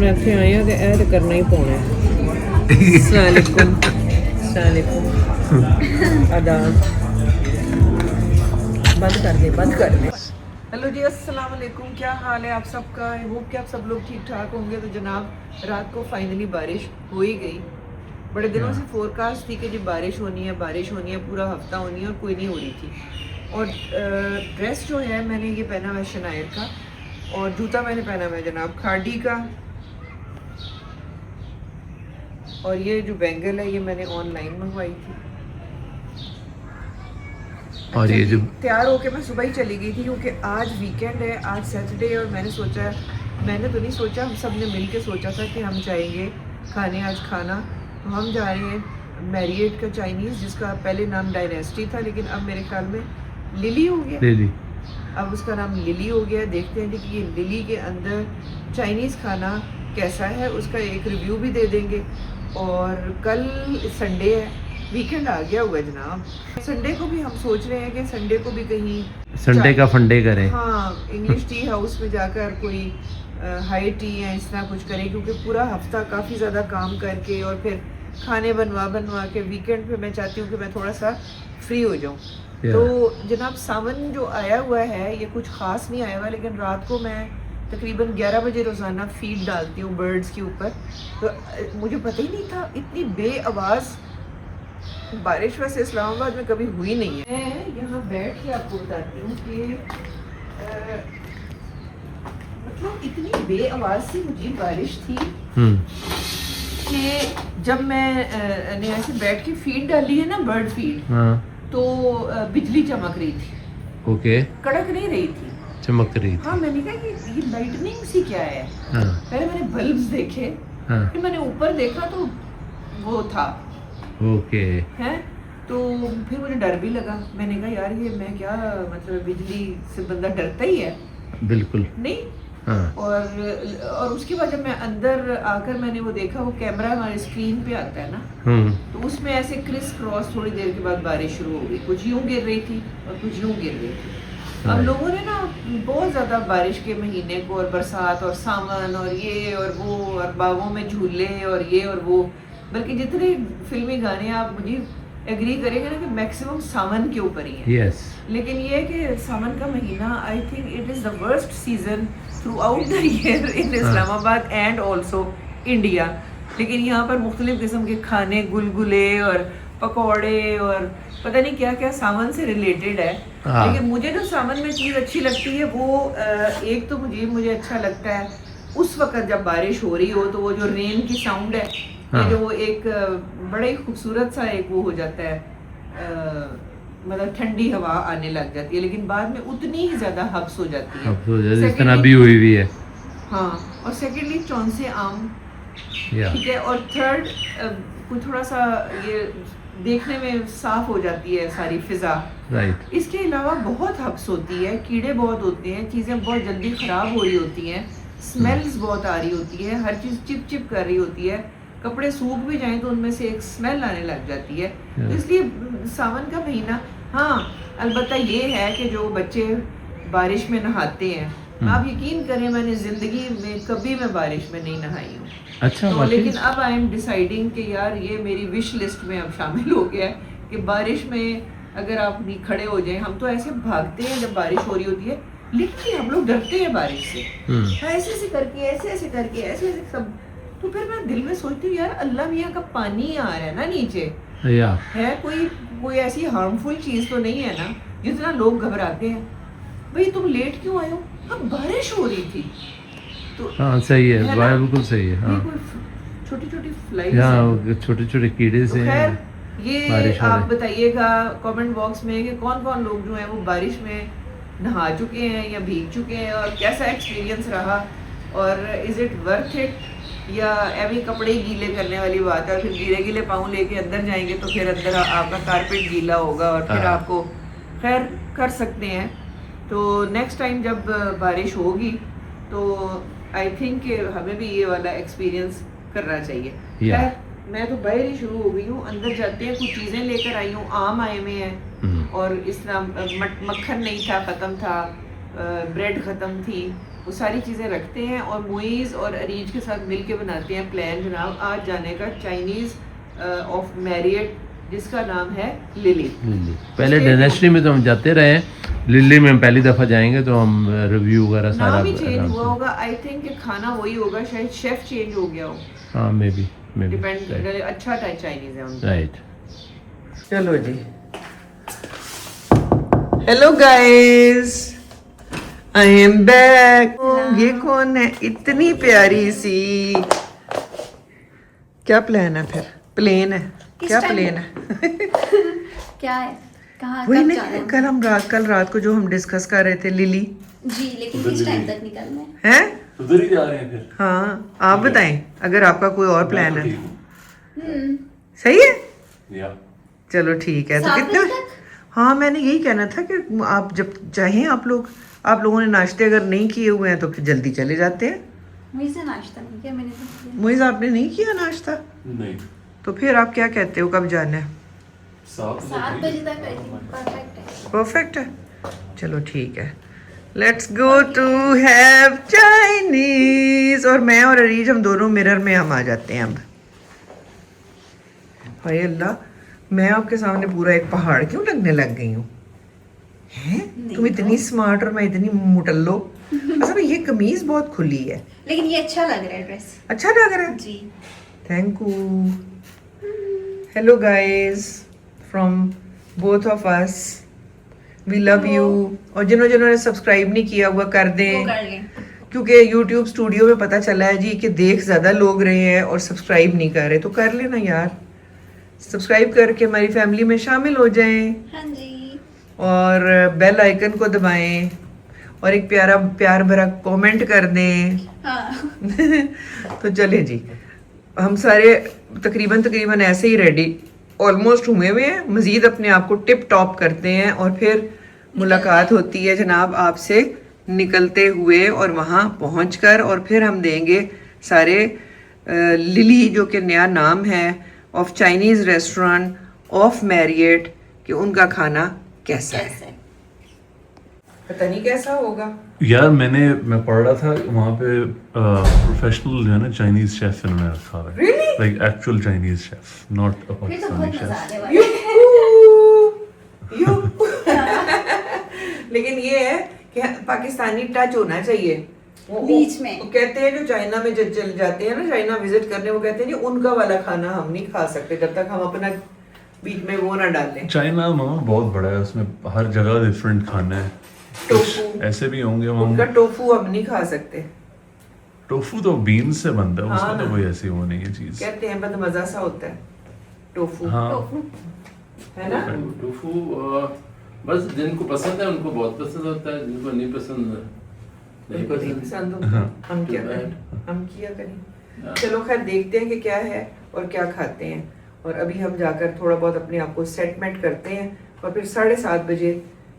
मैं इत्थे आई हां ते ऐ ते करना ही पौना है। अस्सलाम वालेकुम आदाब। बंद कर दे। हेलो जी, अस्सलाम वालेकुम। क्या हाल है आप सबका? आई होप कि आप सब लोग ठीक ठाक होंगे। तो जनाब रात को फाइनली बारिश हो ही गई। बड़े दिनों से फोरकास्ट थी कि जी बारिश होनी है, पूरा हफ्ता होनी है, और कोई नहीं हो रही थी। और ड्रेस जो है मैंने ये पहना हुआ है शनायर का, और जूता मैंने पहना हुआ है जनाब खाड़ी का, और ये जो बैंगल है ये मैंने ऑनलाइन मंगवाई थी। और ये जो तैयार होके मैं सुबह ही चली गई थी क्योंकि आज वीकेंड है, आज सैटरडे है। और मैंने तो नहीं सोचा, हम सब ने मिल के सोचा था कि हम जाएंगे खाने आज खाना। तो हम जा रहे हैं मैरिएट का चाइनीज़, जिसका पहले नाम डायनेस्टी था, लेकिन अब मेरे ख्याल में लिली हो गया। लिली अब उसका नाम लिली हो गया। देखते हैं कि ये लिली के अंदर चाइनीज़ खाना कैसा है, उसका एक रिव्यू भी दे देंगे। और कल संडे है, वीकेंड आ गया हुआ है जनाब। संडे को भी हम सोच रहे हैं कि संडे को भी कहीं संडे का फंडे करें। हाँ, इंग्लिश टी हाउस में जाकर कोई हाई टी या इस तरह कुछ करें, क्योंकि पूरा हफ्ता काफ़ी ज़्यादा काम करके और फिर खाने बनवा के वीकेंड पे मैं चाहती हूँ कि मैं थोड़ा सा फ्री हो जाऊँ। तो जनाब सावन जो आया हुआ है ये कुछ ख़ास नहीं आया हुआ, लेकिन रात को मैं तकरीबन 11 बजे रोज़ाना फीड डालती हूँ बर्ड्स के ऊपर। तो मुझे पता ही नहीं था इतनी बेआवाज़ बारिश वैसे इस्लामाबाद में कभी हुई नहीं है। मैं यहाँ बैठ के आपको बताती हूँ कि मतलब इतनी बेआवाज़ सी मुझे बारिश थी कि जब मैंने ऐसे बैठ के फीड डाली है ना, बर्ड फीड, तो बिजली चमक रही थी। ओके, कड़क नहीं रही थी, चमक रही थी। हाँ, मैंने कहा कि ये लाइटनिंग सी क्या है। पहले मैंने बल्ब्स देखे, फिर मैंने ऊपर देखा तो वो था। ओके है, तो फिर मुझे डर भी लगा। मैंने कहा यार ये मैं क्या, मतलब बिजली से बंदा डरता ही है। बिल्कुल नहीं। हाँ। और उसके बाद जब मैं अंदर आकर मैंने वो देखा, वो कैमरा हमारे स्क्रीन पे आता है ना, तो उसमें ऐसे क्रिस क्रॉस थोड़ी देर के बाद बारिश शुरू हो गई। कुछ यूं गिर रही थी और कुछ यूं गिर रही थी। अब लोगों ने ना बहुत ज़्यादा बारिश के महीने को और बरसात और सावन और ये और वो और बागों में झूले और ये और वो, बल्कि जितने फिल्मी गाने आप मुझे एग्री करेंगे ना कि मैक्सिमम सावन के ऊपर ही है। यस। लेकिन ये है कि सावन का महीना, I think it is the worst season through out the year in Islamabad and also India. लेकिन यहाँ पर मुख्तलिफ किस्म के खाने, गुलगुले और पकौड़े और पता नहीं क्या क्या सावन से रिलेटेड है। लेकिन मुझे जो सावन में चीज़ अच्छी लगती है वो एक तो मुझे अच्छा लगता है उस वक्त जब बारिश हो रही हो, तो वो जो रेन की साउंड है, ये जो वो एक बड़ा ही खूबसूरत सा एक वो हो जाता है, मतलब ठंडी हवा आने लग जाती है, लेकिन बाद में उतनी ही ज़्यादा हब्स हो जाती है, जिस तरह भी हुई भी है। हाँ, और सेकेंडली चौंसे आम, ठीक है। और थर्ड कुछ थोड़ा सा ये देखने में साफ हो जाती है सारी फिजा। राइट। इसके अलावा बहुत हब्स होती है, कीड़े बहुत होते हैं, चीज़ें बहुत जल्दी ख़राब हो रही होती हैं, स्मेल्स बहुत आ रही होती है, हर चीज़ चिप चिप कर रही होती है, कपड़े सूख भी जाएं तो उनमें से एक स्मेल आने लग जाती है। तो इसलिए सावन का महीना, हाँ अलबत्ता ये है कि जो बच्चे बारिश में नहाते हैं, आप यकीन करें मैंने ज़िंदगी में कभी मैं बारिश में नहीं नहाई हूँ। अच्छा, तो लेकिन अब आई एम डिसाइडिंग कि यार ये मेरी विश लिस्ट में अब शामिल हो गया है कि बारिश में अगर आप नहीं खड़े हो जाएं। हम तो ऐसे भागते हैं जब बारिश हो रही होती है, लेकिन हम लोग डरते हैं बारिश से, ऐसे ऐसे करके सब। तो फिर मैं दिल में सोचती हूँ यार अल्लाह मियाँ का पानी आ रहा है ना नीचे, है कोई ऐसी हार्मफुल चीज़ तो नहीं है ना जितना लोग घबराते हैं। भाई तुम लेट क्यों आए हो? अब बारिश हो रही थी तो हाँ सही है, बिल्कुल सही है। हाँ, छोटी छोटी फ्लाइज, छोटे छोटे कीड़े से हैं। ये आप बताइएगा कमेंट बॉक्स में कि कौन कौन लोग जो हैं वो बारिश में नहा चुके हैं या भीग चुके हैं, और कैसा एक्सपीरियंस रहा, और इज़ इट वर्थ इट, या एवं कपड़े गीले करने वाली बात है। और फिर गीले पाँव लेके अंदर जाएंगे तो फिर अंदर आपका कारपेट गीला होगा और फिर आपको खैर कर सकते हैं। तो नेक्स्ट टाइम जब बारिश होगी तो आई थिंक हमें भी ये वाला एक्सपीरियंस करना चाहिए। खैर मैं तो बाहर ही शुरू हो गई हूँ, अंदर जाते हैं, कुछ चीज़ें लेकर आई हूँ। आम आए हुए हैं और इस तरह मक्खन नहीं था, ख़त्म था, ब्रेड ख़त्म थी, वो सारी चीज़ें रखते हैं और मुइज़ और अरीज के साथ मिल के बनाते हैं प्लान जनाब आज जाने का चाइनीज़ ऑफ मैरियट जिसका नाम है लिली। पहले डायनेस्टी में तो हम जाते रहे हैं, लिली में हम पहली दफ़ा जाएंगे तो हम रिव्यू वगैरह सारा नाम ही चेंज आराम हुआ से। होगा आई थिंक कि खाना वही होगा, शायद शेफ चेंज हो गया हो, हाँ मे बी डिपेंड, अच्छा टाइप चाइनीज़ है उनका। राइट। चलो जी, hello guys, I am back. ये कौन है इतनी प्यारी सी? क्या प्लान है फिर? प्लेन है क्या? प्लेन है क्या है? कहाँ वही कब नहीं, जाना है? कल रात को जो हम डिस्कस कर रहे थे लिली जी, लेकिन किस टाइम तक निकलना है? है। उधर ही जा रहे हैं फिर। हाँ आप बताएं अगर आपका कोई और प्लान है। हम्म, सही है, या चलो ठीक है। तो 7 कितना? बजे तक? हाँ मैंने यही कहना था कि आप जब चाहें आप लोगों ने नाश्ते अगर नहीं किए हुए हैं तो फिर जल्दी चले जाते हैं। वहीं से नाश्ता नहीं किया मैंने तो किया। मुइज़ आपने नहीं किया नाश्ता, नहीं, तो फिर आप क्या कहते हो कब जाना है? 7 बजे तक आई थिंक परफेक्ट है। परफेक्ट है, चलो ठीक है, let's go to have Chinese. और मैं और अरीज हम दोनों मिरर में हम आ जाते हैं अब। हाय अल्लाह, मैं आपके सामने पूरा एक पहाड़ क्यों लगने लग गई हूँ? हैं? तुम इतनी स्मार्ट और मैं इतनी मुटल्लो। असल में ये कमीज बहुत खुली है, लेकिन ये अच्छा लग रहा है ड्रेस। अच्छा लग रहा है। जी, thank you. Hello guys from both of us, we love you. और जिन्होंने सब्सक्राइब नहीं किया हुआ कर वो दें, कर लें। क्योंकि YouTube स्टूडियो में पता चला है जी कि देख ज़्यादा लोग रहे हैं और सब्सक्राइब नहीं कर रहे, तो कर लेना यार, सब्सक्राइब करके हमारी फैमिली में शामिल हो जाएं हाँ जी। और बेल आइकन को दबाएं और एक प्यार भरा कमेंट कर दें। हाँ, तो चलिए जी, हम सारे तकरीबन ऐसे ही रेडी ऑलमोस्ट हुए हुए हैं, मज़ीद अपने आप को टिप टॉप करते हैं और फिर मुलाकात होती है जनाब आपसे निकलते हुए और वहाँ पहुँचकर, और फिर हम देंगे सारे लिली जो कि नया नाम है of Chinese restaurant of Marriott, कि उनका खाना कैसा है। कैसे? पता नहीं कैसा होगा। यार मैं पढ़ रहा था वहाँ पे प्रोफेशनल जो है ना चाइनीज शेफ इन्होंने रखा हुआ है। Really? Like actual Chinese chef, not a फिर तो पाकिस्तानी बहुत मजा शेफ। आने वाला है। लेकिन ये है कि पाकिस्तानी टच होना चाहिए बीच में। वो कहते हैं जो चाइना में जब चल जाते हैं ना, चाइना विजिट करने, वो कहते हैं जी उनका वाला खाना हम नहीं खा सकते जब तक हम अपना बीच में वो ना डालें। चाइना मामा बहुत बड़ा है, उसमें हर जगह डिफरेंट खाना है। टोफू, ऐसे भी होंगे उनका वहाँ। टोफू हम नहीं खा सकते। टोफू तो बीन्स से बनता है, हाँ उसमें तो ना। कोई ऐसी वो नहीं है चीज। कहते हैं बद मजा सा होता है टोफू, हाँ, टोफू। है ना। टोफू बस जिनको पसंद है उनको बहुत पसंद होता है, जिनको नहीं पसंद नहीं बिल्कुल नहीं पसंद। पसंद होता, हम क्या करें, हम किया करें। चलो खैर देखते हैं कि क्या है और क्या खाते हैं, और अभी हम जाकर थोड़ा बहुत अपने आप को सेटमेंट करते हैं और फिर 7:30 बजे,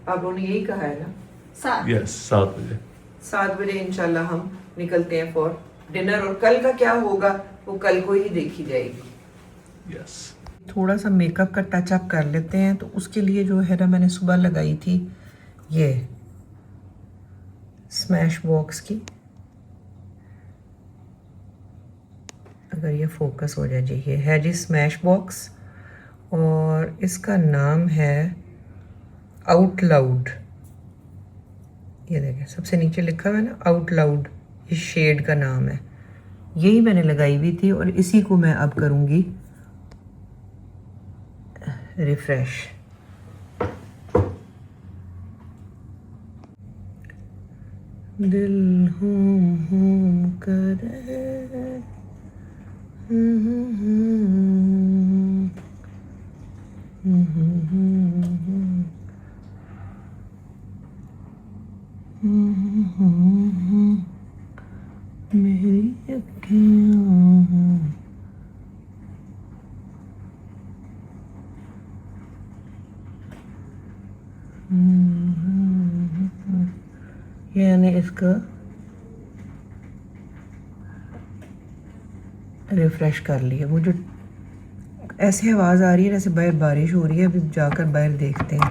आप लोगों ने यही कहा है ना, 7 यस 7 बजे। 7 बजे इंशाल्लाह हम निकलते हैं फॉर डिनर, और कल का क्या होगा वो कल को ही देखी जाएगी। यस थोड़ा सा मेकअप का टच अप कर लेते हैं, तो उसके लिए जो है ना मैंने सुबह लगाई थी ये स्मैश बॉक्स की, अगर ये फोकस हो जाए जी, ये है जी स्मैश बॉक्स और इसका नाम है आउट लाउड। ये देखें सबसे नीचे लिखा हुआ है ना आउट लाउड, इस शेड का नाम है। यही मैंने लगाई हुई थी और इसी को मैं अब करूँगी रिफ्रेश। दिल हूँ करे मेरी अखियाँ। यानी इसका रिफ्रेश कर लिया। वो जो ऐसे आवाज़ आ रही है जैसे बाहर बारिश हो रही है, अभी जाकर बाहर देखते हैं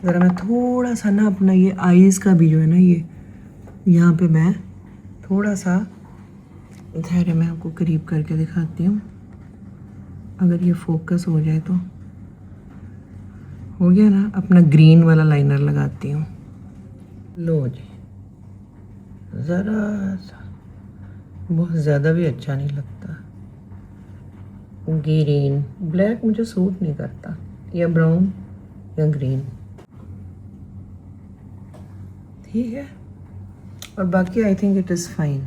ज़रा। मैं थोड़ा सा ना अपना ये आईज़ का भी जो है ना ये यहाँ पे मैं थोड़ा सा धैर्य मैं आपको करीब करके दिखाती हूँ, अगर ये फोकस हो जाए तो। हो गया ना, अपना ग्रीन वाला लाइनर लगाती हूँ। लो जी, ज़रा सा, बहुत ज़्यादा भी अच्छा नहीं लगता। ग्रीन, ब्लैक मुझे सूट नहीं करता, या ब्राउन या ग्रीन, ठीक है। और बाकी I think it is fine.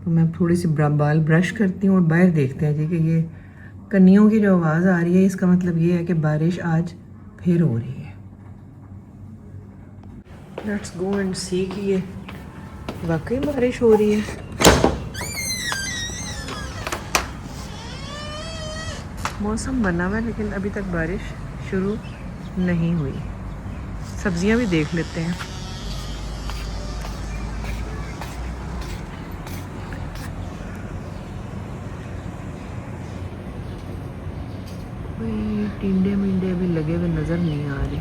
तो मैं थोड़ी सी बाल ब्रश करती हूँ और बाहर देखते हैं जी कि ये कन्नियों की जो आवाज़ आ रही है, इसका मतलब ये है कि बारिश आज फिर हो रही है। लेट्स गो एंड सी कि ये वाकई बारिश हो रही है। मौसम बना हुआ है लेकिन अभी तक बारिश शुरू नहीं हुई। सब्जियां भी देख लेते हैं। कोई टिंडे मिंडे अभी लगे हुए नज़र नहीं आ रहे,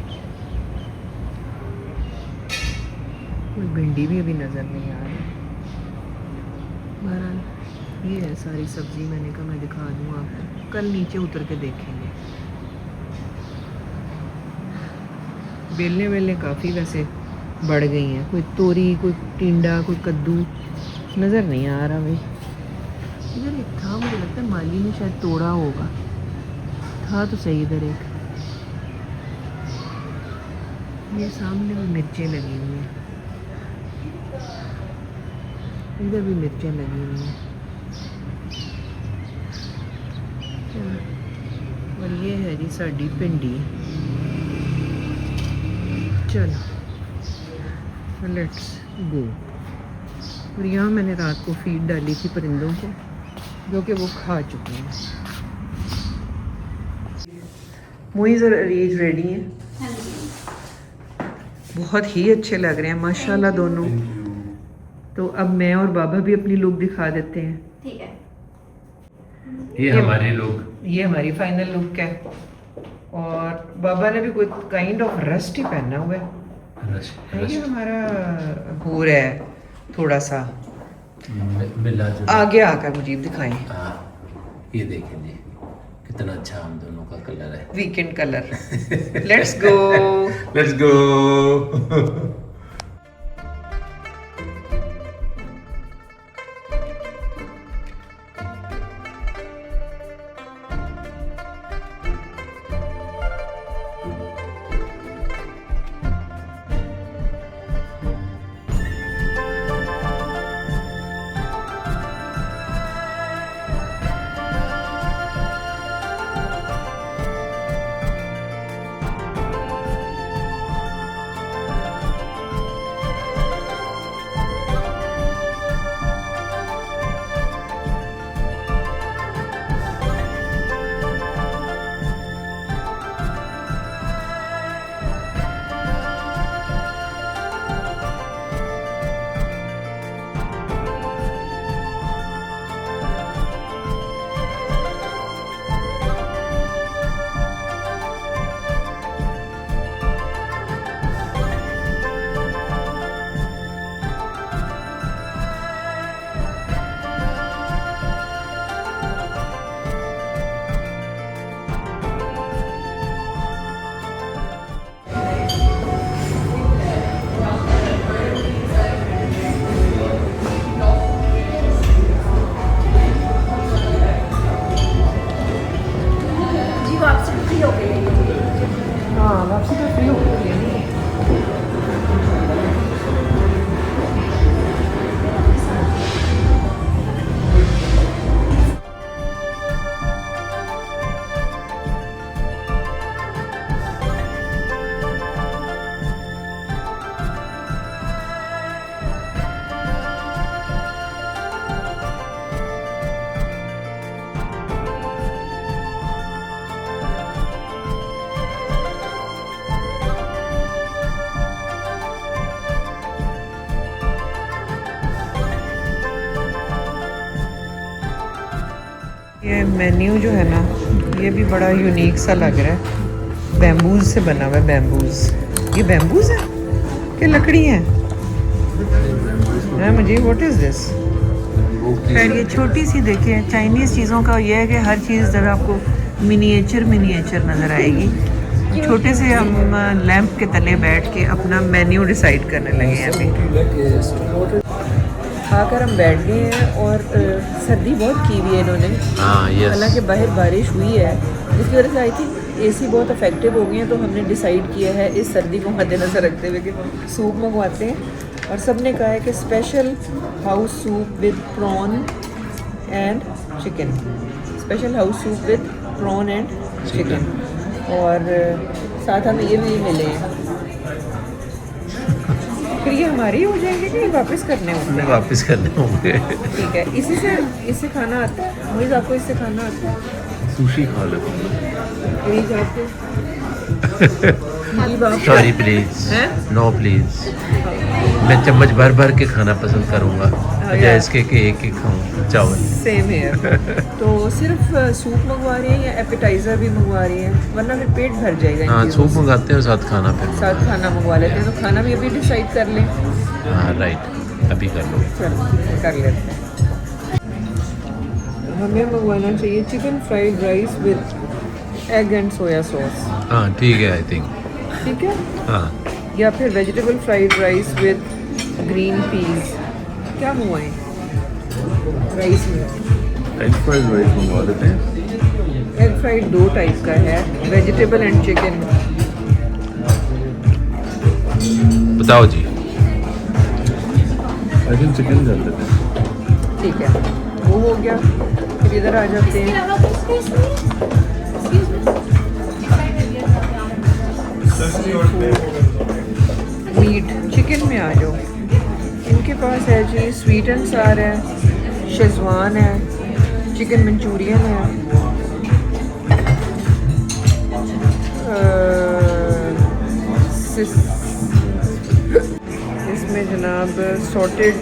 कोई भिंडी भी अभी नज़र नहीं आ रही। बहरहाल ये है सारी सब्जी, मैंने कहा मैं दिखा दूँ आपको, कल नीचे उतर के देखेंगे। बेलने वेलने काफ़ी वैसे बढ़ गई हैं, कोई तोरी, कोई टिंडा, कोई कद्दू नज़र नहीं आ रहा भाई। इधर एक था, मुझे लगता है माली ने शायद तोड़ा होगा, था तो सही इधर एक। ये सामने भी मिर्चें लगी हुई हैं, इधर भी मिर्चें लगी हुई हैं। और ये है जी साड़ी भिंडी। चलो लेट्स गो। और यहाँ मैंने रात को फीड डाली थी परिंदों को, जो कि वो खा चुके हैं। मोइज़ और अरीज रेडी हैं, हाँ जी। बहुत ही अच्छे लग रहे हैं माशाल्लाह दोनों। तो अब मैं और बाबा भी अपनी लुक दिखा देते हैं। ठीक है। ये हमारी लोग, ये हमारी फाइनल लुक है। और बाबा ने भी कोई काइंड ऑफ रस्ट ही पहना हुआ है। ये हमारा हो रहा है थोड़ा सा मिला जुला। आगे आकर मुझे दिखाएं। हाँ, ये देखें जी कितना अच्छा हम दोनों का कलर है, weekend colour. Let's go. Let's go. हाँ वापसी तो फ्री होकर लेनी है। ये मेन्यू जो है ना, ये भी बड़ा यूनिक सा लग रहा है। बैम्बूज से बना हुआ है, बैम्बूज। ये बैम्बूज है कि लकड़ी है? है मुझे व्हाट इज दिस। खैर ये छोटी सी देखिए चाइनीज़ चीज़ों का ये है कि हर चीज़ ज़रा आपको मिनिएचर नज़र आएगी। छोटे से हम लैंप के तले बैठ के अपना मेन्यू डिसाइड करने लगे हैं अभी। आकर हम बैठ गए हैं और सर्दी बहुत की हुई है इन्होंने। हाँ यस। हालांकि बाहर बारिश हुई है जिसकी वजह से आई थिंक एसी बहुत इफेक्टिव हो गई है, तो हमने डिसाइड किया है इस सर्दी को मद्देनज़र रखते हुए कि सूप मंगवाते हैं। और सब ने कहा है कि special house soup with prawn and chicken, special house soup with prawn and chicken, और साथ हमें ये भी मिले हैं। फिर ये हमारे ही हो जाएंगे कि वापस करने होंगे? वापस करने होंगे। ठीक है, इससे खाना आता है मुझे, आपको इससे खाना आता है? सुशी खा ले। प्लीज आपको सॉरी प्लीज, हैं? No please. मैं चम्मच भर भर के खाना पसंद करूँगा बजाय इसके कि एक एक खाऊँ चावल। सेम है। तो सिर्फ सूप मंगवा रही हैं या एपेटाइज़र भी मंगवा रही हैं, वरना फिर पेट भर जाएगा इन हाँ चीज़ों सूप से। मंगाते हैं साथ खाना फिर। साथ खाना मंगवा लेते हैं, तो खाना भी अभी डिसाइड कर लें। हाँ राइट, अभी कर लो। चलो कर लेते हैं। हमें मंगवाना चाहिए chicken fried rice with egg and soya sauce. हाँ ठीक है आई थिंक। ठीक है, हाँ या फिर vegetable fried rice with green peas. क्या मंगवाएं राइस में? एग फ्राइड राइस मंगवा लेते हैं। एग फ्राइड 2 टाइप का है, वेजिटेबल एंड चिकन। बताओ जी। आई थिंक चिकन कर लेते हैं। ठीक है, वो हो गया। फिर इधर आ जाते हैं। मीट चिकन में आ जाओ। इनके पास है जी स्वीट एंड सार है, शेजवान है, चिकन मंचूरियन है, इसमें जनाब sauteed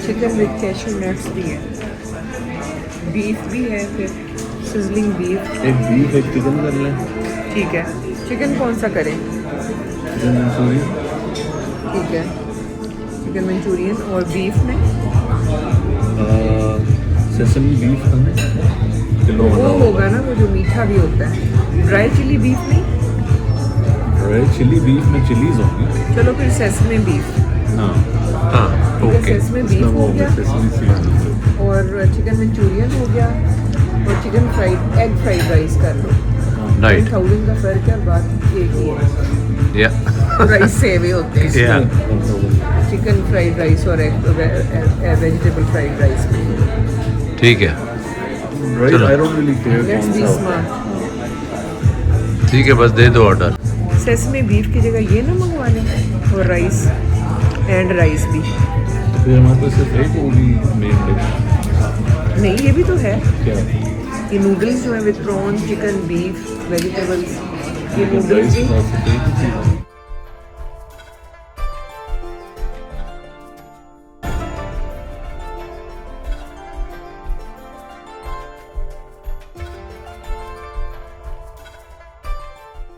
chicken with cashew nuts भी है, बीफ भी है, फिर सिजलिंग बीफ। एक बीफ एक चिकन कर लें। ठीक है, चिकन कौन सा करें? Chicken Manchurian. ठीक है, चिकन मंचूरियन। और बीफ में सेसमी बीफ हमें किलो वो वाला होगा ना, वो जो मीठा भी होता है। ड्राई चिली बीफ नहीं? रेड चिली बीफ में चिलीज होंगी। चलो फिर सेसमे बीफ। हाँ हाँ ओके। सेसमे बीफ हो गया सेसमी सीड्स। और चिकन मंचूरियन हो गया और chicken fried egg fried rice कर लो। राइट 1000 का फर्क है, बात एक ही है। या राइस सेव ही होते हैं या चिकन फ्राइड राइस और वेजिटेबल फ्राइड राइस में। ठीक है राइट चलो। I don't really care let's कौन बी सा। स्मार्ट। ठीक है, बस दे दो ऑर्डर। सेसमे बीफ की जगह ये ना मंगवा लें, और राइस एंड राइस भी। तो फिर हमारे पास सिर्फ एक होगी मेन डिश। नहीं, ये भी तो है। क्या? ये नूडल्स जो है with prawn chicken beef vegetables, ये नूडल्स राइस भी। के साथ एक ही चीज़ है।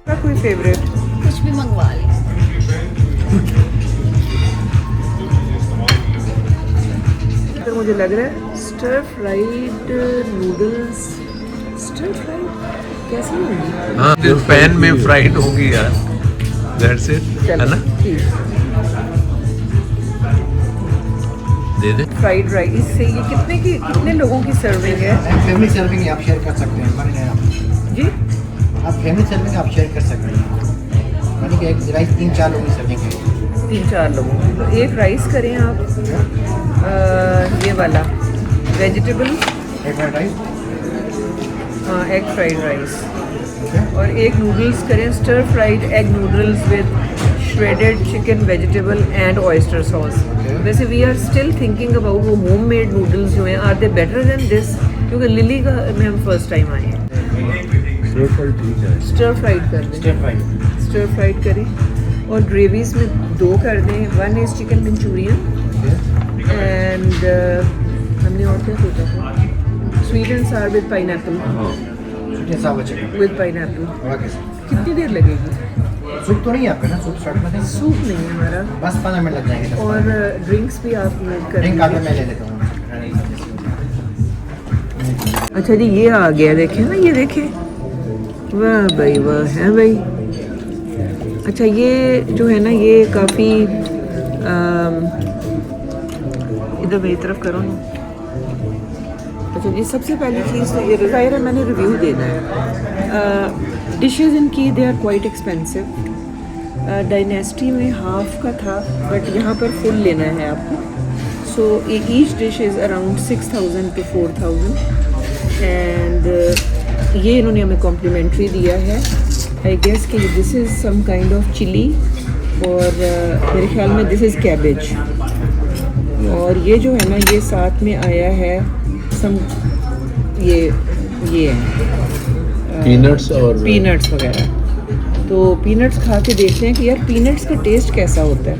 का कोई फेवरेट? कुछ भी मंगवा लें। तो मुझे लग रहा है stir fried noodles. Stir fried कैसी होंगी? हाँ पैन में फ्राइड होगी यार, दैट्स इट, है चलो ना? ठीक। दे दे। फ्राइड राइस इससे ये कितने लोगों की सर्विंग है फैमिली सर्विंग आप शेयर कर सकते हैं मान लें जी? आप फैमिली सर्विंग आप शेयर कर सकते हैं, यानी कि एक राइस 3-4 लोगों की सर्विंग है। 3-4 लोगों की। तो एक राइस करें आप, ये वाला वेजिटेबल, एक फ्राइड राइस। हाँ एग फ्राइड राइस, और एक नूडल्स करें stir fried egg noodles with shredded chicken vegetable and oyster sauce. वैसे we are still thinking about वो होम मेड नूडल्स जो हैं, are they better than this? क्योंकि लिली का में हम फर्स्ट टाइम आए हैं। स्टर फ्राइड ठीक है। स्टर फ्राइड कर दें, स्टर फ्राइड करें, और ग्रेवीज में 2 कर दें। 1 इज़ चिकन मंचूरियन एंड हमने और क्या सोचा था? Sweet and sour with pineapple. जैसा बचेगा विद पाइनएप्पल। Okay sir. कितनी देर लगेगी? सूप तो नहीं है आपका ना, सूप स्टार्ट में थे? सूप नहीं है हमारा, बस 15 मिनट लग जाएंगे। और ड्रिंक्स भी आप लोग कर ड्रिंक आगे लीजिए। मैं ले लेता हूँ। अच्छा जी, ये आ गया, देखें ना, ये देखें, वाह भाई वाह, है भाई। अच्छा ये जो है ना, ये काफ़ी इधर मेरी तरफ करो ना। अच्छा जी, सबसे पहली चीज़ तो ये ज़ाहिर है मैंने रिव्यू देना है। डिशेस इनकी they are quite expensive. Dynasty में हाफ का था, बट यहाँ पर फुल लेना है आपको। So each dish is around 6000 to 4000 and ये इन्होंने हमें कॉम्प्लीमेंट्री दिया है। आई गेस कि this is some kind of chilli, और मेरे ख्याल में दिस इज़ कैबेज, और ये जो है ना, ये साथ में आया है सम ये है पीनट्स और पीनट्स वगैरह। तो पीनट्स खा के देखते हैं कि यार पीनट्स का टेस्ट कैसा होता है।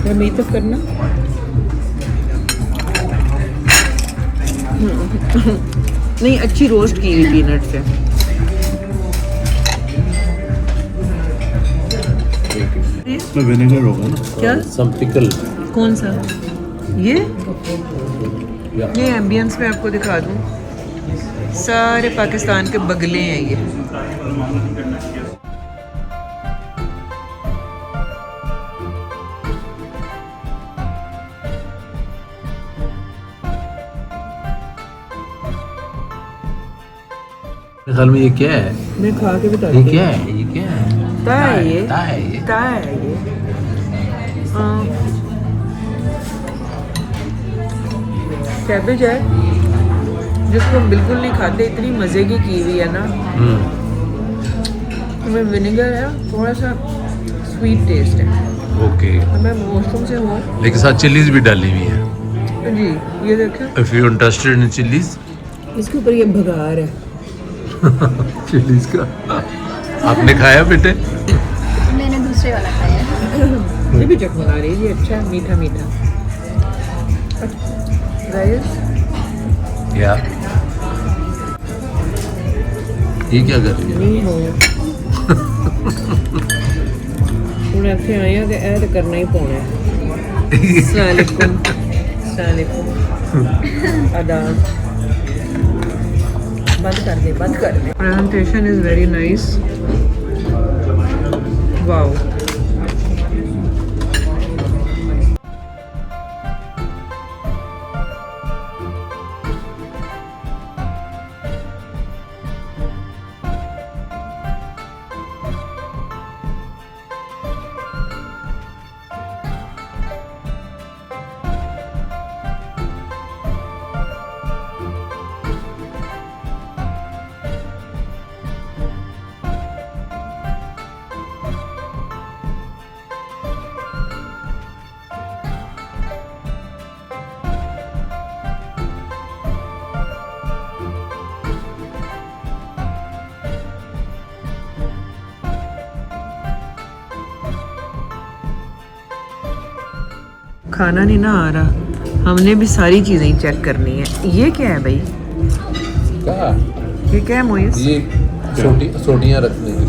जरा मेरी तरफ करना। नहीं, अच्छी रोस्ट की हुई पीनट्स है। इसमें विनेगर होगा ना? क्या? सम पिकल। कौन सा? ये एम्बियंस में आपको दिखा दूं, सारे पाकिस्तान के बगले हैं ये। मेरे ख्याल में ये क्या है? मैं खा के बता ये क्या है? ये क्या है? ता है ये, ता है ये? ता है ये। कैबेज है जिसको हम बिल्कुल नहीं खाते, इतनी मज़े की हुई है ना। इसमें विनेगर है, थोड़ा सा स्वीट टेस्ट है। ओके। मैं मौसम से हूँ लेकिन साथ चिल्लीज भी डाली हुई है। जी, ये देखें, if you interested in chillies, इसके ऊपर ये भगार है। चिल्लीज का आपने खाया बेटे? मैंने दूसरे वाला खाया है। ये भी चटमगा रही है, ये अच्छा है, मीठा मीठा। राइस, या ये क्या कर रही है? नहीं हो ਹੁਣ ਇੱਥੇ ਆਏ ਆ ਤੇ ਇਹ ਤੇ ਕਰਨਾ ਹੀ ਪਾਉਣਾ ਹੈ। अस्सलामुअलैकुम, अस्सलामुअलैकुम, आदाब। बंद कर दे, बंद कर दे। Presentation is very nice, wow. खाना नहीं ना आ रहा, हमने भी सारी चीज़ें ही चेक करनी है। ये क्या है भाई? क्या? ये क्या है मोइस? ये छोटियाँ रखने के लिए।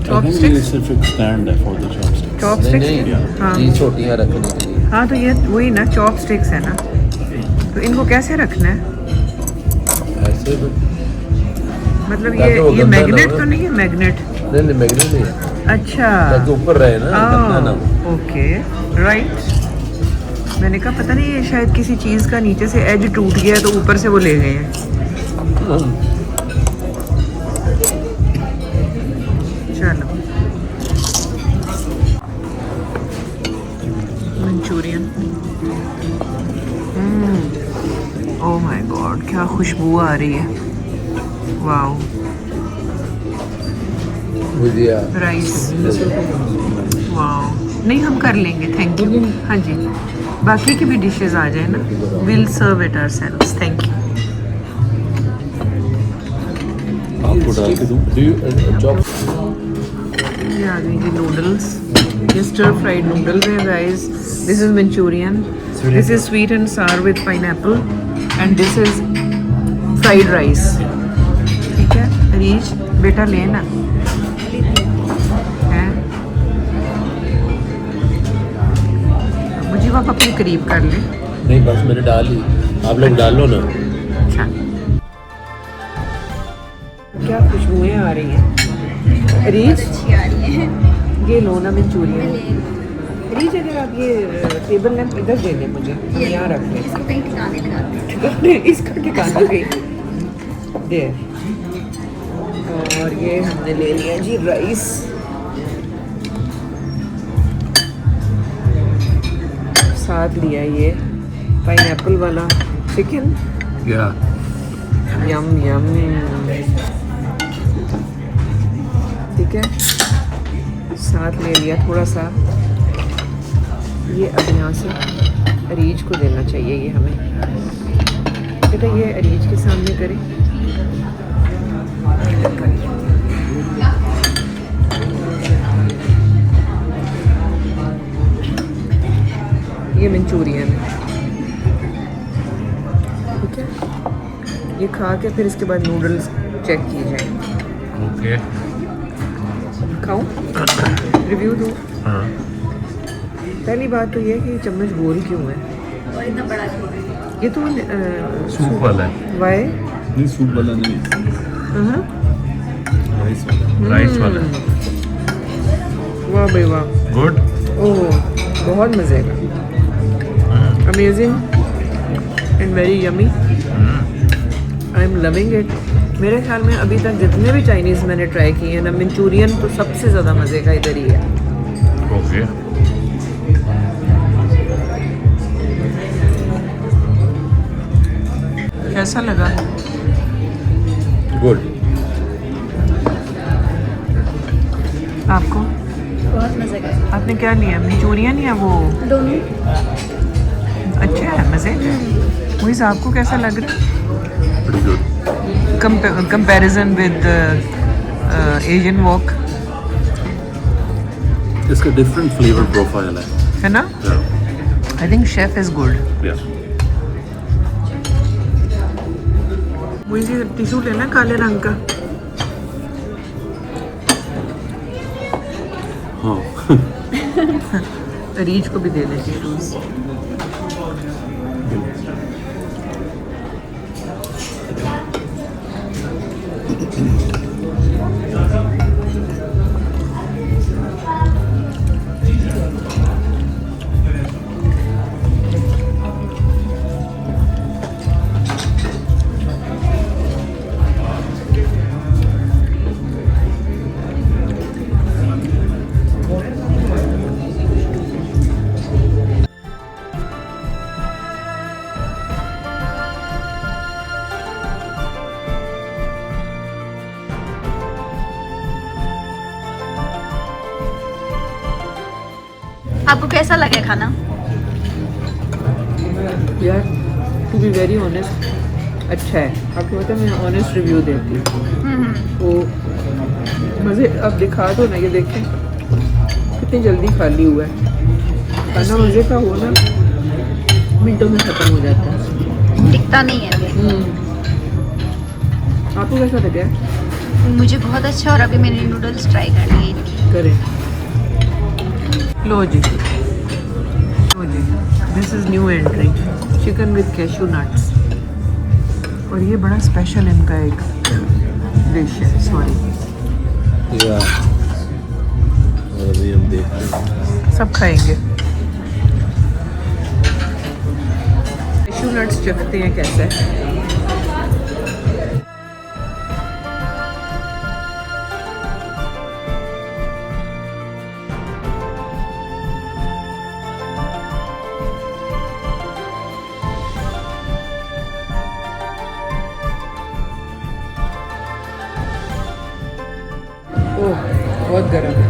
चॉपस्टिक्स? सिर्फ एक स्टैंड है फॉर द चॉपस्टिक। नहीं चॉपस्टिक्स? हाँ ये छोटियाँ रखने के लिए। हाँ, तो ये वही ना चॉपस्टिक्स है ना, तो इनको कैसे रखना है? ऐसे मतलब ताकि वो ये गंदा ना मैग्नेट हो। तो नहीं है? मैग्नेट, नहीं मैग्नेट नहीं है, अच्छा। ताकि ऊपर रहे ना, गंदा ना हो। Okay, right. मैंने कहा पता नहीं ये शायद किसी चीज़ का नीचे से एज टूट गया है तो ऊपर से वो ले गए हैं। चलो, मंचूरियन। ओह माय गॉड, क्या खुशबू आ रही है, वाओ। भुजिया, राइस, वाओ। नहीं, हम कर लेंगे, थैंक यू। हाँ जी, बाकी की भी डिशेस आ जाए ना, will serve it ourselves, thank you. आपको डाल के दूँ? ये आ गई जी नूडल्स, ये स्टर फ्राइड नूडल्स हैं guys. This is Manchurian, this is sweet and sour with pineapple, and this is fried rice. ठीक है, रीच बेटा लेना है, राजीव आप अपने करीब कर लें। नहीं बस मैंने डाल ली, आप लोग डाल लो ना। अच्छा, क्या खुशबुएं आ रही हैं। रीच अच्छी आ रही है। ये लो ना मंचूरियन। रीच अगर आप ये टेबल लैंप इधर दे दें मुझे, हम यहाँ रख लें। इसको कहीं ठिकाने लगाते हैं। इसका ठिकाना कहीं दे। और ये हमने ले लिया जी राइस। साथ लिया ये पाइनएप्पल वाला चिकन। या यम यम। ठीक है, साथ ले लिया थोड़ा सा ये। अब यहाँ से अरीज को देना चाहिए ये हमें। बेटा ये अरीज के सामने करें। ये मंचूरियन है, ठीक है। ये खा के फिर इसके बाद नूडल्स चेक किए जाएंगे। ओके। खाऊं? रिव्यू दूँ? हाँ। पहली बात तो ये है कि ये चम्मच गोल क्यों है? और इतना बड़ा क्यों है? ये तो सूप वाला है। वाई? नहीं सूप वाला नहीं, राइस वाला। राइस वाला। वाह भाई वाह, गुड। ओह बहुत मज़े का, amazing and very yummy. I am loving it. मेरे ख्याल में अभी तक जितने भी चाइनीज़ मैंने ट्राई किए हैं ना, मंचूरियन तो सबसे ज़्यादा मज़े का इधर ही है। ओके। कैसा लगा? गुड। आपको? बहुत मज़े का है। आपने क्या लिया, मंचूरियन या वो? दोनों। अच्छा है, मज़े का है। मुझे आपको कैसा लग रहा है? Pretty good. Comparison with Asian walk, इसका डिफरेंट फ्लेवर प्रोफाइल है ना? है। I think chef is good. Yeah. मुझे टिशू लेना काले रंग का। हाँ। रीच को भी दे दें टिशूज। आपको कैसा लगा खाना? यार टू बी वेरी ऑनेस्ट अच्छा है। आपको पता है मैं ऑनेस्ट रिव्यू देती हूँ तो मज़े। अब दिखा दो ना, ये देखें कितनी जल्दी खाली हुआ है। खाना मज़े का हो ना, मिनटों में ख़त्म हो जाता है, दिखता नहीं है। आपको कैसा लगा? मुझे बहुत अच्छा। और अभी मैंने नूडल्स ट्राई करनी है इनकी। करें। लो जी, लो जी, this is new entry, chicken with cashew nuts. और ये बड़ा स्पेशल इनका एक डिश है। सॉरी, या अभी हम देखते हैं। सब खाएंगे। कैशू नट्स चखते हैं कैसा है। ओह बहुत गर्म है।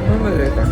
बहुत मज़े का।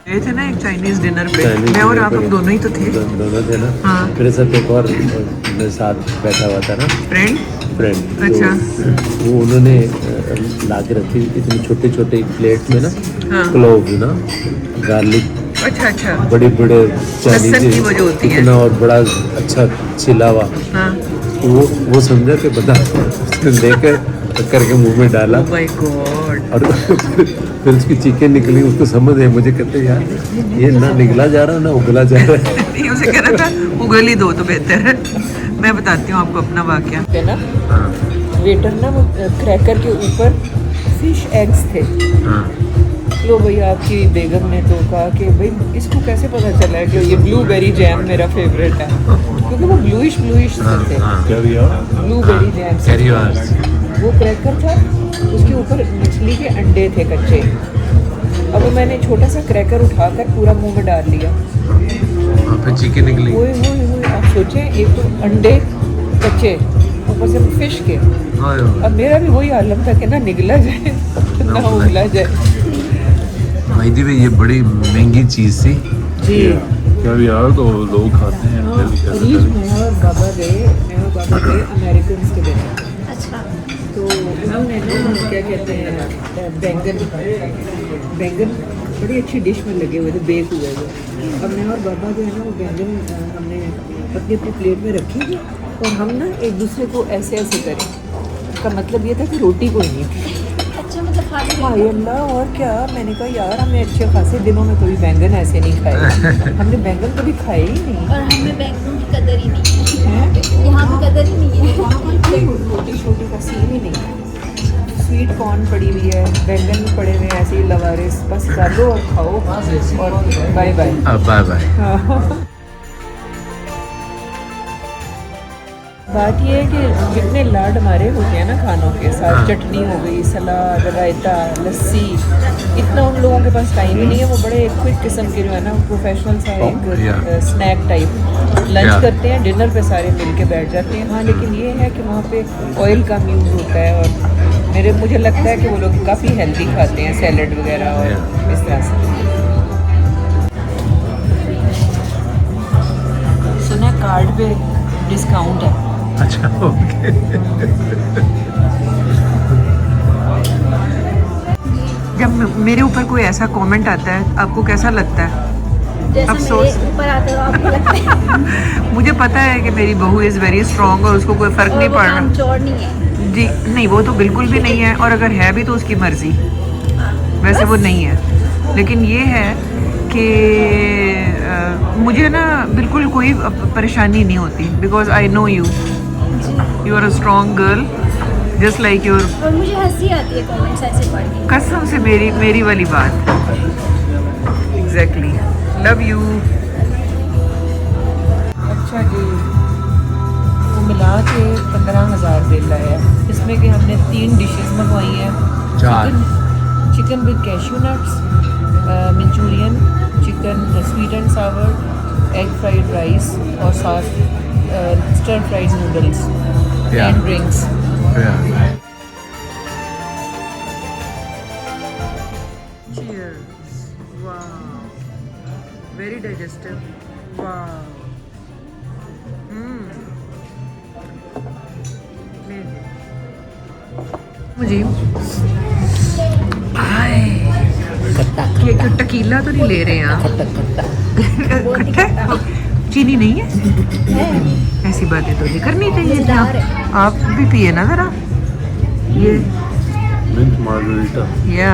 गए थे ना एक चाइनीज डिनर पे, Chinese मैं और dinner आप पे दोनों ही तो थे। दोनों थे ना। हाँ। मेरे साथ एक और मेरे साथ बैठा हुआ था ना फ्रेंड। फ्रेंड। अच्छा। तो वो उन्होंने ला के रखी इतनी छोटे छोटे प्लेट में ना हाँ। क्लोव ना गार्लिक अच्छा अच्छा। बड़े बड़े लहसुन की वो जो होती है। इतना और बड़ा अच्छा छिला हुआ। हाँ। वो समझा कि बता लेकर करके मुंह में डाला ओह माय गॉड। और फिर उसकी चीखें निकली। उसको समझ है, मुझे कहते यार ये ना निकला जा रहा है ना उगला जा रहा है। नहीं, उसे कह रहा था उगल ही दो तो बेहतर है। मैं बताती हूँ आपको अपना वाकया है ना। वेटर ना वो क्रैकर के ऊपर फिश एग्स थे। लो भाई, आपकी बेगम ने तो कहा कि भाई इसको कैसे पता चला है कि ये ब्लूबेरी जैम मेरा फेवरेट है, क्योंकि वो ब्लूइश थे। क्या दिया? Blueberry jam carry on. वो क्रैकर था, उसके ऊपर मछली के अंडे थे कच्चे। अब मैंने छोटा सा क्रैकर उठाकर पूरा मुंह में डाल लिया। वहाँ पे चीखें निकली। ओए ओए ओए, आप सोचें, एक तो अंडे कच्चे, ऊपर से फिश के। ओए ओए। अब मेरा भी वही आलम था कि ना निगला जाए ना उगला जाए। मेहदी में ये बड़ी महंगी चीज़ थी। जी। क्या यार, तो लोग खाते हैं फिर भी कैसे अरीश, करें? मैं और बाबा गए अमेरिकन के दिन। अच्छा। तो उन्होंने ना क्या कहते हैं बैंगन बड़ी अच्छी डिश में लगे हुए थे, बेक हुए थे। अब मैं और बाबा जो है ना वो बैंगन हमने अपनी अपनी प्लेट में रखी थी और हम ना एक दूसरे को ऐसे ऐसे करें। इसका मतलब ये था कि रोटी कोई नहीं थी। अच्छा, मतलब खाने हाय अल्लाह, और क्या। मैंने कहा यार हमने अच्छे खासे दिनों में कभी बैंगन ऐसे नहीं खाए। हमने बैंगन कभी खाए ही नहीं। और हमें बैंगनों की कदर ही नहीं है। यहाँ पे कदर ही नहीं है। रोटी छोटी का सीन ही नहीं है। स्वीट कॉर्न पड़ी हुई है, बैंगन भी पड़े हुए हैं ऐसे ही लवारिस, बस कर लो और खाओ और बाय बाय। Bye bye. बात ये है कि जितने लाड हमारे होते हैं ना खानों के साथ, हाँ। चटनी हो गई, सलाद, रायता, लस्सी, इतना उन लोगों के पास टाइम ही नहीं है। वो बड़े क्विक किस्म के जो है ना प्रोफेशनल सा एक स्नैक टाइप लंच करते हैं, डिनर पे सारे मिल के बैठ जाते हैं। हाँ, लेकिन ये है कि वहाँ पे ऑयल कम यूज़ होता है और मुझे लगता है कि वो लोग काफ़ी हेल्दी खाते हैं, सैलड वगैरह और इस तरह से। सुना कार्ड पे डिस्काउंट है। अच्छा, ओके। जब मेरे ऊपर कोई ऐसा कमेंट आता है, आपको कैसा लगता है? जैसा अफसोस। मेरे ऊपर आते हो आपको लगता है। मुझे पता है कि मेरी बहू इज़ वेरी स्ट्रॉन्ग और उसको कोई फ़र्क और नहीं वो पड़ रहा। कामचोर नहीं है। जी नहीं, वो तो बिल्कुल भी नहीं है, और अगर है भी तो उसकी मर्ज़ी। वैसे वो नहीं है, लेकिन ये है कि मुझे ना बिल्कुल कोई परेशानी नहीं होती, because I know you are a strong girl just like your. और मुझे हंसी आती है कमेंट्स ऐसे पढ़ के। कसम से मेरी वाली बात। Exactly, love you. अच्छा जी, वो मिला के 15,000 बिल आया। इसमें कि हमने 3 डिशेस मंगवाई हैं। 4 chicken with cashew nuts, Manchurian, chicken sweet and sour, egg fried rice और साथ stir fried noodles and drinks. Cheers. Wow. Very digestive. Wow. मुझे ये टकीला तो नहीं ले रहे हैं आप? खट्टा चीनी नहीं है? ऐसी बातें तो नहीं करनी चाहिए। मज़ेदार है। आप भी पिए ना जरा। ये मिंट मार्गरीटा। या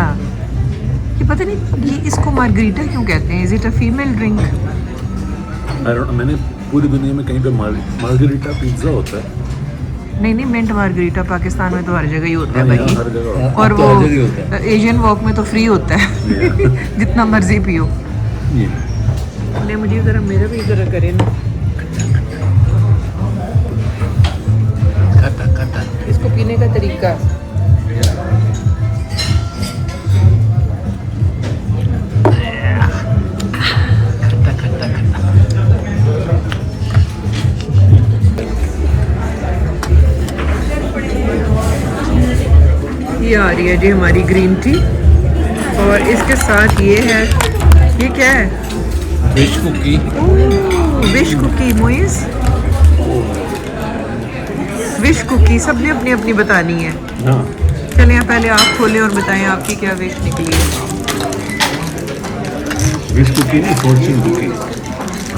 ये पता नहीं ये इसको मार्गरीटा क्यों कहते हैं? Is it a female drink? I don't know, मैंने पूरी दुनिया में कहीं पे मार्गरीटा पिज्जा होता है। नहीं, मिंट मार्गरीटा पाकिस्तान में तो हर जगह ही होता है हाँ, यहाँ भाई। हर जगह होता है। और अब तो हर जगह होता वो एशियन वॉक में तो फ्री होता है। जितना मर्जी पियो। ये ले मुझे ज़रा, मेरा भी ज़रा करें ना। खट्टा खट्टा। इसको पीने का तरीका रही है जी हमारी ग्रीन टी, और इसके साथ ये है, ये क्या है? Fish cookie. विश कुकी मोइस, विश कुकी सबने अपनी अपनी बतानी है। हाँ चलिए आप पहले आप खोलें और बताएं आपकी क्या विश निकली है। विश कुकी नहीं, फॉर्चून कुकी।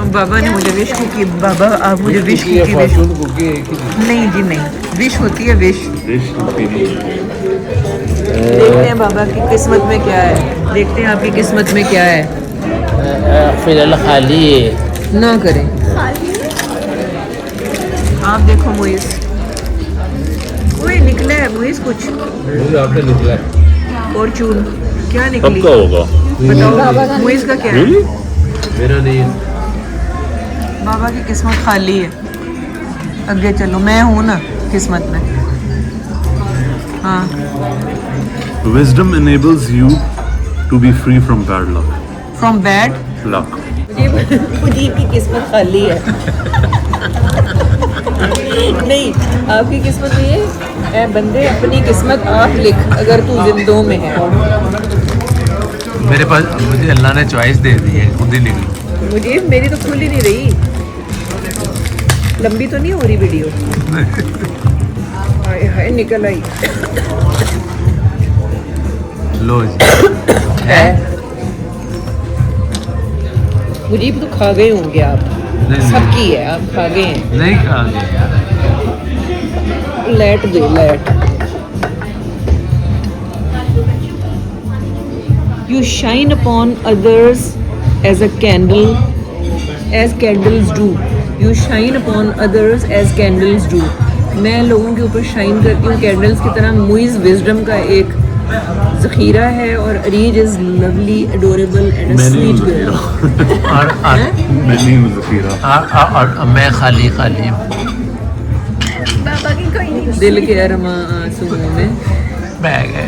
अब बाबा ने मुझे विश कुकी, बाबा आप मुझे wish cookie wish, fortune cookie एक ही। नहीं जी नहीं, विश होती है विश। विश कुकी नहीं। देखते हैं बाबा की किस्मत में क्या है, देखते हैं आपकी किस्मत में क्या है। फिलहाल खाली है। ना करें आप, देखो मोइस, कोई निकला है मोइस कुछ, मुझे आपने निकला है। फॉर्चून क्या निकली होगा? बताओ, मोइस का क्या है? मेरा नहीं है। बाबा की किस्मत खाली है, आगे चलो, मैं हूँ ना किस्मत में। हाँ Wisdom enables you to be free from bad luck. From bad, Luck. मुझे की किस्मत खाली है। नहीं, आपकी किस्मत में ये है, बंदे अपनी किस्मत आप लिख अगर तू जिंदों में है। मेरे पास, मुझे अल्लाह ने चॉइस दे दी है, खुद ही निकली। मुझे मेरी तो खुल ही नहीं रही, लंबी तो नहीं हो रही वीडियो। हाय हाय निकल आई। लो जी। है? मुझे तो खा गए होंगे आप, नहीं सबकी है, आप खा गए हैं। नहीं खाएंगे यार। Let they let. You shine upon others as a candle, as candles do. You shine upon others as candles do. मैं लोगों के ऊपर शाइन करती हूँ कैंडल्स की तरह। मुइज़ विजडम का एक ज़ख़ीरा है, और Areej is lovely, adorable and sweet girl. और Many was the Fira. और मैं खाली खाली हूँ। दिल के अरमा आंसुओं में बैग है।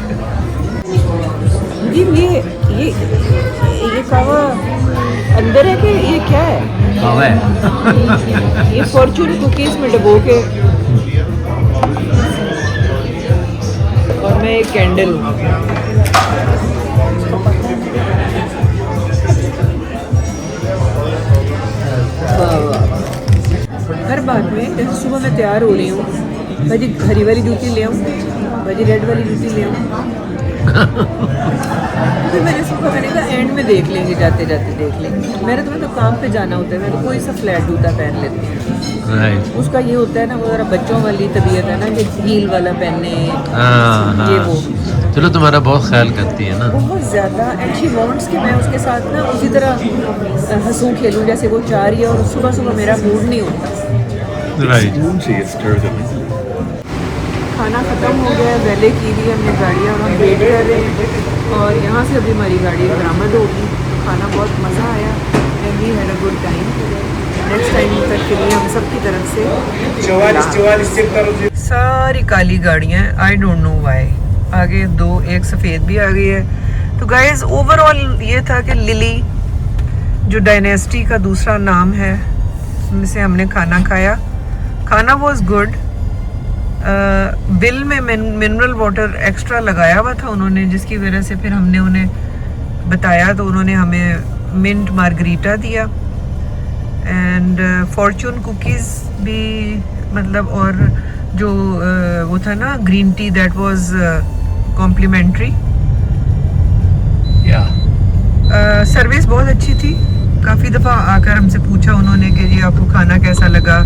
जी ये कहवा अंदर है कि ये क्या है? हवा है। ये फॉर्चून कुकीज़ में डबो के, और मैं एक कैंडल हूँ। हर बात में, जैसे सुबह मैं तैयार हो रही हूँ, भाजी हरी वाली जूती ले आऊँ, भाजी रेड वाली जूती ले आऊँ। फिर मैंने कहा एंड में देख लेंगे, जाते जाते देख लेंगे। मेरे तो काम पे जाना होता है, मैं तो कोई सा फ्लैट जूता पहन लेती हूँ। राइट। उसका ये होता है ना, वो ज़रा बच्चों वाली तबीयत है ना कि हील वाला पहने, हाँ ये वो हाँ, चलो तुम्हारा बहुत ख्याल करती है ना। बहुत ज़्यादा। एंड शी वांट्स कि मैं उसके साथ ना उसी तरह हंसूँ खेलूँ जैसे वो चाह रही है, और सुबह सुबह मेरा मूड नहीं होता। राइट। चाहिए stirred up. खाना ख़त्म हो गया, वैले की हुई हमने गाड़ियाँ, और हम वेट कर रहे हैं, और यहाँ से अभी हमारी गाड़ी बरामद होगी। खाना बहुत मज़ा आया, and we had a good time. Next time तक के लिए हम सब की तरफ से सारी काली गाड़ियाँ, आई डोंट नो व्हाई। आगे दो, एक सफ़ेद भी आ गई है। तो गाइस ओवरऑल ये था कि लिली जो डायनेस्टी का दूसरा नाम है, उसमें से हमने खाना खाया। खाना वॉज गुड। बिल में मिनरल वाटर एक्स्ट्रा लगाया हुआ था उन्होंने, जिसकी वजह से फिर हमने उन्हें बताया तो उन्होंने हमें मिंट मार्गरीटा दिया, एंड फॉर्चून कुकीज़ भी, मतलब, और जो वो था ना green tea, that was complimentary. या सर्विस बहुत अच्छी थी। काफ़ी दफ़ा आकर हमसे पूछा उन्होंने कि जी आपको खाना कैसा लगा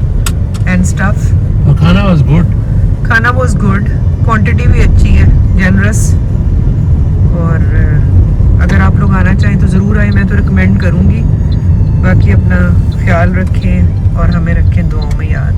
एंड स्टफ। और खाना वाज गुड। खाना वॉज गुड, क्वांटिटी भी अच्छी है, जनरस। और अगर आप लोग आना चाहें तो ज़रूर आए, मैं तो रिकमेंड करूँगी। बाकी अपना ख्याल रखें और हमें रखें दुआओं में याद।